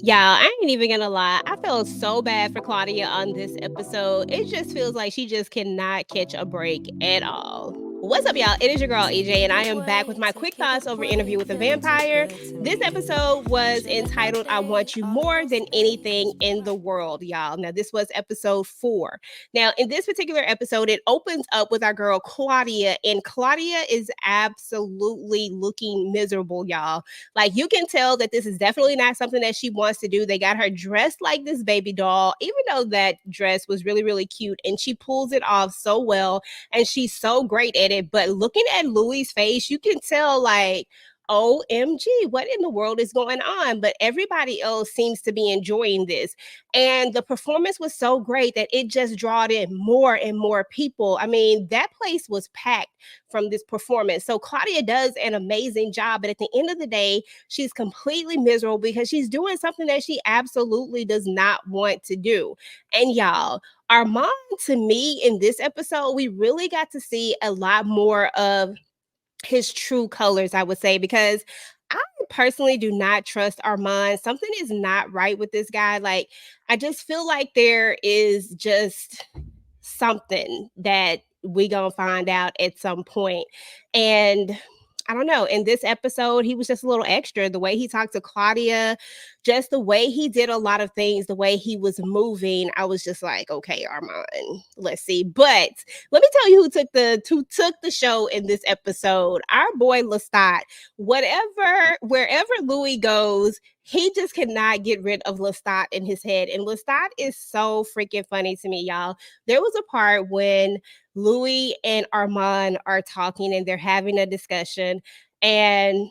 Y'all, I ain't even gonna lie. I felt so bad for Claudia on this episode. It just feels like she just cannot catch a break at all. What's up, y'all? It is your girl, EJ, and I am back with my quick thoughts over Interview with a Vampire. This episode was entitled I Want You More Than Anything in the World, y'all. Now, this was episode 4. Now, in this particular episode, it opens up with our girl, Claudia, and Claudia is absolutely looking miserable, y'all. Like, you can tell that this is definitely not something that she wants to do. They got her dressed like this baby doll, even though that dress was really, really cute, and she pulls it off so well, and she's so great at it. But looking at Louis' face, you can tell, like, OMG, what in the world is going on? But everybody else seems to be enjoying this. And the performance was so great that it just drawed in more and more people. I mean, that place was packed from this performance. So Claudia does an amazing job. But at the end of the day, she's completely miserable because she's doing something that she absolutely does not want to do. And y'all, Armand, to me, in this episode, we really got to see a lot more of his true colors, I would say, because I personally do not trust Armand. Something is not right with this guy. Like, I just feel like there is just something that we gonna find out at some point. And I don't know. In this episode, he was just a little extra. The way he talked to Claudia, just the way he did a lot of things, the way he was moving, I was just like, okay, Armand, let's see. But let me tell you who took the show in this episode. Our boy Lestat. Wherever Louis goes, he just cannot get rid of Lestat in his head. And Lestat is so freaking funny to me, y'all. There was a part when Louis and Armand are talking and they're having a discussion, and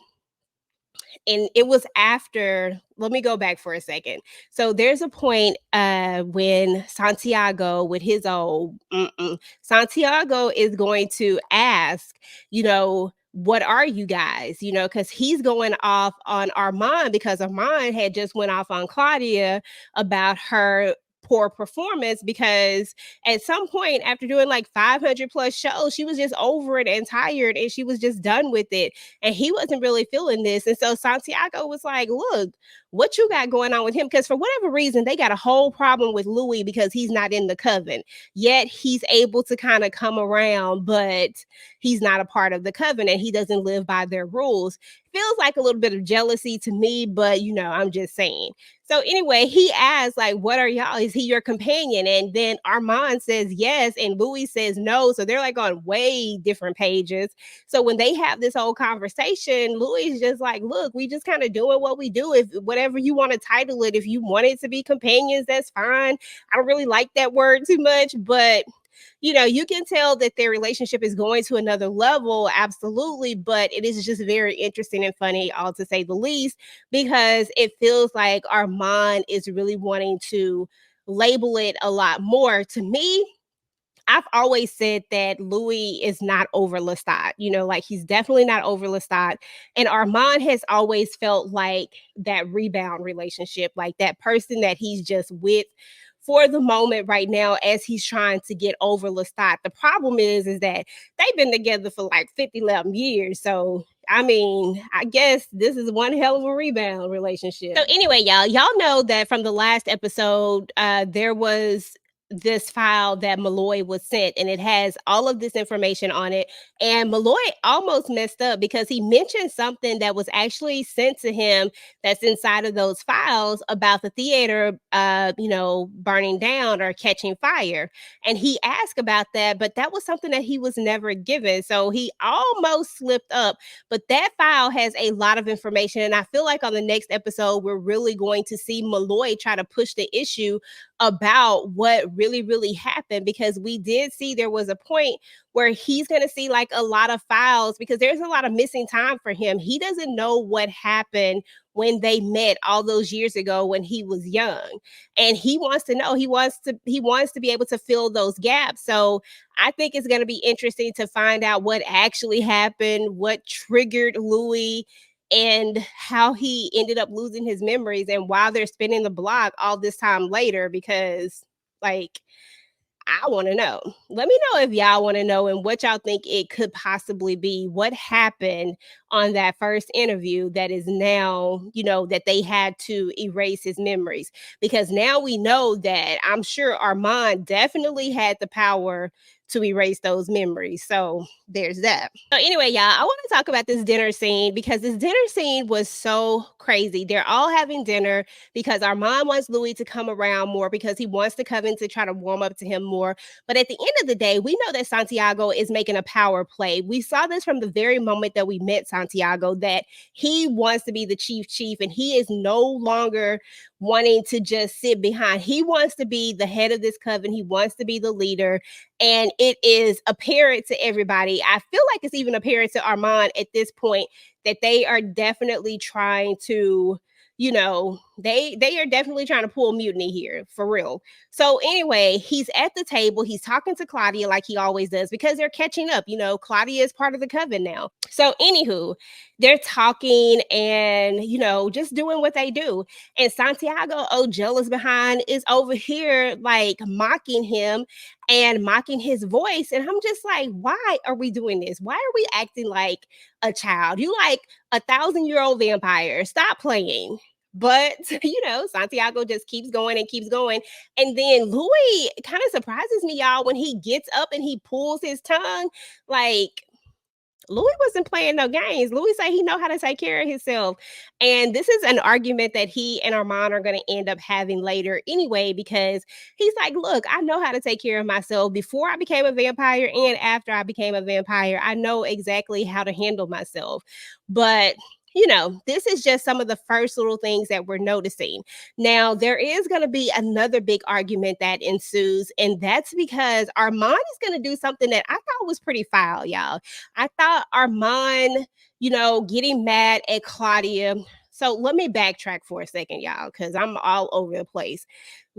it was after, let me go back for a second. So there's a point when Santiago, with his old Santiago, is going to ask, what are you guys, because he's going off on Armand, because Armand had just went off on Claudia about her poor performance, because at some point after doing like 500 plus shows, she was just over it and tired, and she was just done with it, and he wasn't really feeling this. And so Santiago was like, look, what you got going on with him? Because for whatever reason, they got a whole problem with Louis because he's not in the coven. Yet he's able to kind of come around, but he's not a part of the coven and he doesn't live by their rules. Feels like a little bit of jealousy to me, but I'm just saying. So anyway, he asks, like, what are y'all? Is he your companion? And then Armand says yes, and Louis says no. So they're like on way different pages. So when they have this whole conversation, Louis is just like, look, we just kind of doing what we do. If whatever you want to title it, if you want it to be companions, that's fine. I don't really like that word too much, but you can tell that their relationship is going to another level, absolutely, but it is just very interesting and funny, all to say the least, because it feels like Armand is really wanting to label it a lot more. To me, I've always said that Louis is not over Lestat, like he's definitely not over Lestat. And Armand has always felt like that rebound relationship, like that person that he's just with for the moment right now as he's trying to get over Lestat. The problem is that they've been together for like 50, 11 years. So I mean, I guess this is one hell of a rebound relationship. So anyway, y'all know that from the last episode, there was this file that Malloy was sent, and it has all of this information on it. And Malloy almost messed up because he mentioned something that was actually sent to him that's inside of those files about the theater, burning down or catching fire. And he asked about that, but that was something that he was never given. So he almost slipped up. But that file has a lot of information. And I feel like on the next episode, we're really going to see Malloy try to push the issue about what really, really happened, because we did see there was a point where he's going to see like a lot of files, because there's a lot of missing time for him. He doesn't know what happened when they met all those years ago when he was young, and he wants to know. He wants to be able to fill those gaps. So I think it's going to be interesting to find out what actually happened, what triggered Louis, and how he ended up losing his memories, and why they're spinning the block all this time later. Because, like, I want to know. Let me know if y'all want to know and what y'all think it could possibly be. What happened on that first interview that is now, that they had to erase his memories? Because now we know that I'm sure Armand definitely had the power to erase those memories. So there's that. So anyway, y'all, I want to talk about this dinner scene because this dinner scene was so crazy. They're all having dinner because our mom wants Louis to come around more because he wants to come in to try to warm up to him more. But at the end of the day, we know that Santiago is making a power play. We saw this from the very moment that we met Santiago, that he wants to be the chief, and he is no longer wanting to just sit behind. He wants to be the head of this coven. He wants to be the leader. And it is apparent to everybody. I feel like it's even apparent to Armand at this point that they are definitely trying to, they are definitely trying to pull mutiny here, for real. So anyway, he's at the table. He's talking to Claudia like he always does because they're catching up. Claudia is part of the coven now. So anywho, they're talking and, just doing what they do. And Santiago, jealous behind, is over here like mocking him and mocking his voice. And I'm just like, why are we doing this? Why are we acting like a child? You like 1,000-year-old vampire. Stop playing. But, Santiago just keeps going and keeps going. And then Louis kind of surprises me, y'all, when he gets up and he pulls his tongue. Like, Louis wasn't playing no games. Louis said he know how to take care of himself. And this is an argument that he and Armand are going to end up having later anyway, because he's like, look, I know how to take care of myself. Before I became a vampire and after I became a vampire, I know exactly how to handle myself. But this is just some of the first little things that we're noticing. Now, there is going to be another big argument that ensues, and that's because Armand is going to do something that I thought was pretty foul, y'all. I thought Armand, getting mad at Claudia. So let me backtrack for a second, y'all, because I'm all over the place.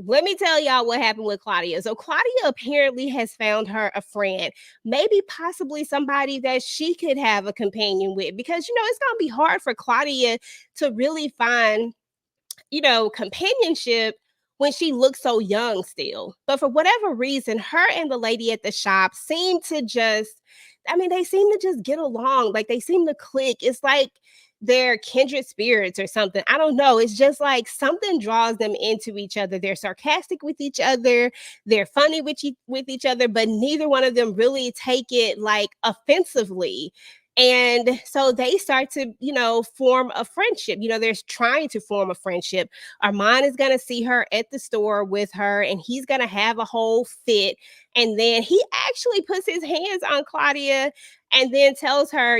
Let me tell y'all what happened with Claudia. So Claudia apparently has found her a friend, maybe possibly somebody that she could have a companion with, because, it's going to be hard for Claudia to really find companionship when she looks so young still. But for whatever reason, her and the lady at the shop seem to they seem to just get along. Like they seem to click. It's like they're kindred spirits or something. I don't know. It's just like something draws them into each other. They're sarcastic with each other. They're funny with each other, but neither one of them really take it like offensively. And so they start to, form a friendship. They're trying to form a friendship. Armand is going to see her at the store with her, and he's going to have a whole fit. And then he actually puts his hands on Claudia and then tells her,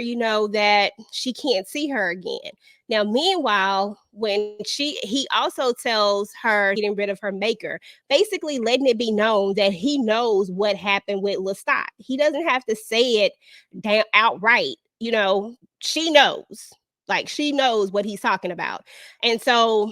that she can't see her again. Now, meanwhile, he also tells her getting rid of her maker, basically letting it be known that he knows what happened with Lestat. He doesn't have to say it outright. She knows. Like, she knows what he's talking about. And so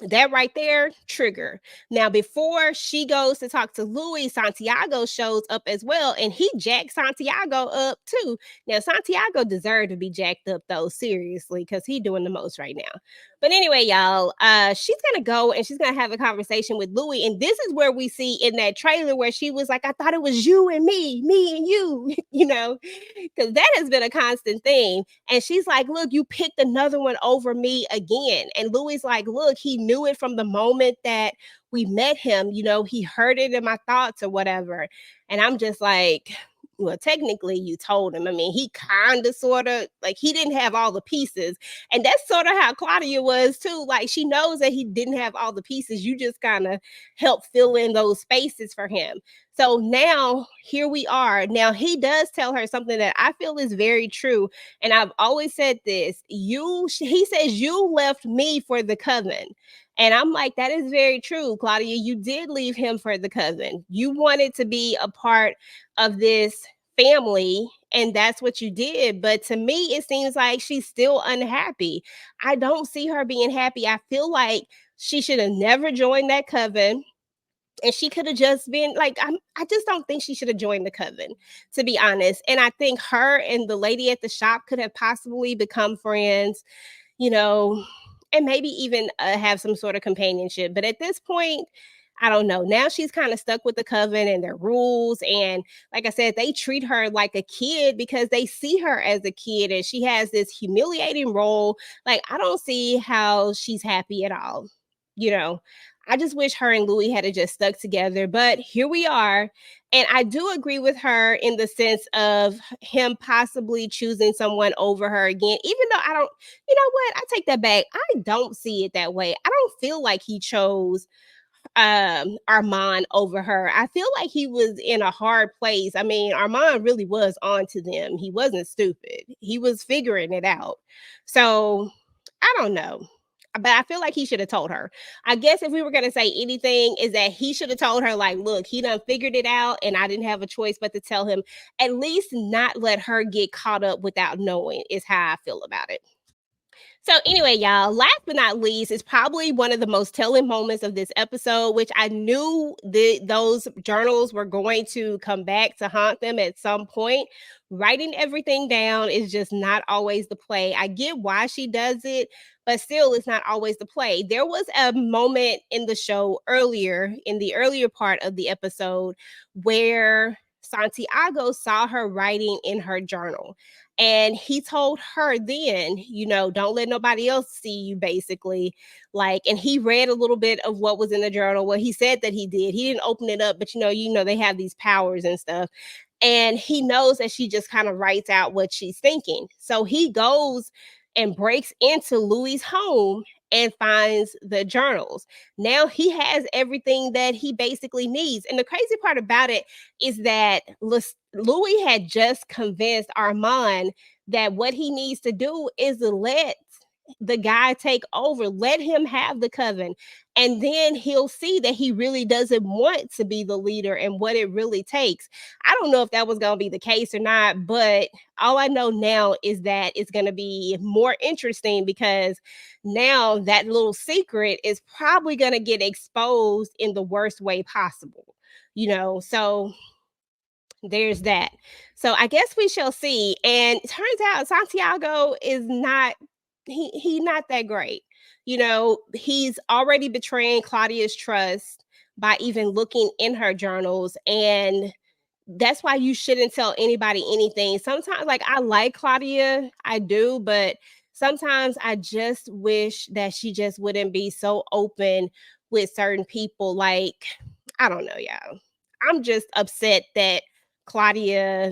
that right there, trigger. Now, before she goes to talk to Louis, Santiago shows up as well, and he jacks Santiago up too. Now, Santiago deserved to be jacked up though, seriously, because he's doing the most right now. But anyway, y'all, she's gonna go and she's gonna have a conversation with Louis, and this is where we see in that trailer where she was like, "I thought it was you and me and you," because that has been a constant thing. And she's like, "Look, you picked another one over me again." And Louis like, "Look, he knew it from the moment that we met him. He heard it in my thoughts or whatever." And I'm just like, well, technically you told him. I mean, he kind of sort of like he didn't have all the pieces. And that's sort of how Claudia was too. Like she knows that he didn't have all the pieces. You just kind of help fill in those spaces for him. So now here we are. Now he does tell her something that I feel is very true. And I've always said this. He says, you left me for the coven. And I'm like, that is very true, Claudia. You did leave him for the coven. You wanted to be a part of this family, and that's what you did. But to me, it seems like she's still unhappy. I don't see her being happy. I feel like she should have never joined that coven. And she could have just been like, I just don't think she should have joined the coven, to be honest. And I think her and the lady at the shop could have possibly become friends, and maybe even have some sort of companionship. But at this point, I don't know. Now she's kind of stuck with the coven and their rules. And like I said, they treat her like a kid because they see her as a kid and she has this humiliating role. Like, I don't see how she's happy at all. You know, I just wish her and Louis had just stuck together, but here we are. And I do agree with her in the sense of him possibly choosing someone over her again, even though I don't, you know what? I take that back. I don't see it that way. I don't feel like he chose Armand over her. I feel like he was in a hard place. I mean, Armand really was on to them. He wasn't stupid. He was figuring it out. So I don't know. But I feel like he should have told her. I guess if we were gonna say anything, is that he should have told her, like, look, he done figured it out, and I didn't have a choice but to tell him. At least not let her get caught up without knowing is how I feel about it. So anyway, y'all, last but not least is probably one of the most telling moments of this episode, which I knew those journals were going to come back to haunt them at some point. Writing everything down is just not always the play. I get why she does it, but still it's not always the play. There was a moment in the show earlier, in the earlier part of the episode, where Santiago saw her writing in her journal. And he told her then, don't let nobody else see you, basically. Like, and he read a little bit of what was in the journal. Well, he said that he did. He didn't open it up, but they have these powers and stuff. And he knows that she just kind of writes out what she's thinking. So he goes and breaks into Louis' home and finds the journals. Now he has everything that he basically needs. And the crazy part about it is that Louis had just convinced Armand that what he needs to do is let the guy take over, let him have the coven. And then he'll see that he really doesn't want to be the leader and what it really takes. I don't know if that was going to be the case or not, but all I know now is that it's going to be more interesting because now that little secret is probably going to get exposed in the worst way possible, so there's that. So I guess we shall see. And it turns out Santiago is not he not that great. He's already betraying Claudia's trust by even looking in her journals, and that's why you shouldn't tell anybody anything. Sometimes, like, I like Claudia, I do, but sometimes I just wish that she just wouldn't be so open with certain people. Like, I don't know, y'all. I'm just upset that Claudia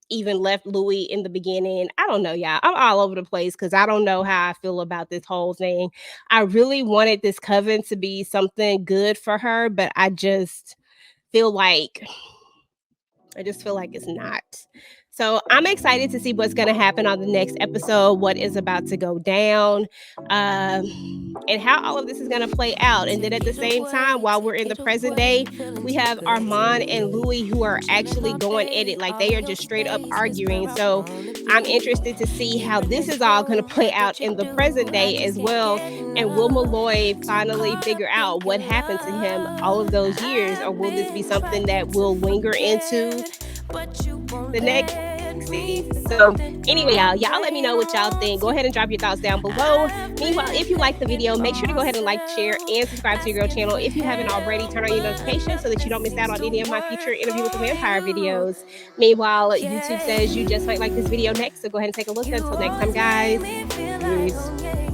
even left Louis in the beginning. I don't know, y'all. I'm all over the place because I don't know how I feel about this whole thing. I really wanted this coven to be something good for her, but I just feel like it's not. So I'm excited to see what's going to happen on the next episode, what is about to go down, and how all of this is going to play out. And then at the same time, while we're in the present day, we have Armand and Louis who are actually going at it. Like, they are just straight up arguing. So I'm interested to see how this is all going to play out in the present day as well. And will Malloy finally figure out what happened to him all of those years? Or will this be something that will linger into the next season? So anyway, y'all let me know what y'all think. Go ahead and drop your thoughts down below. Meanwhile, if you like the video, make sure to go ahead and like, share, and subscribe to your girl channel. If you haven't already, turn on your notifications so that you don't miss out on any of my future interview with the vampire videos. Meanwhile, YouTube says you just might like this video next, so go ahead and take a look. Until next time, guys. Peace.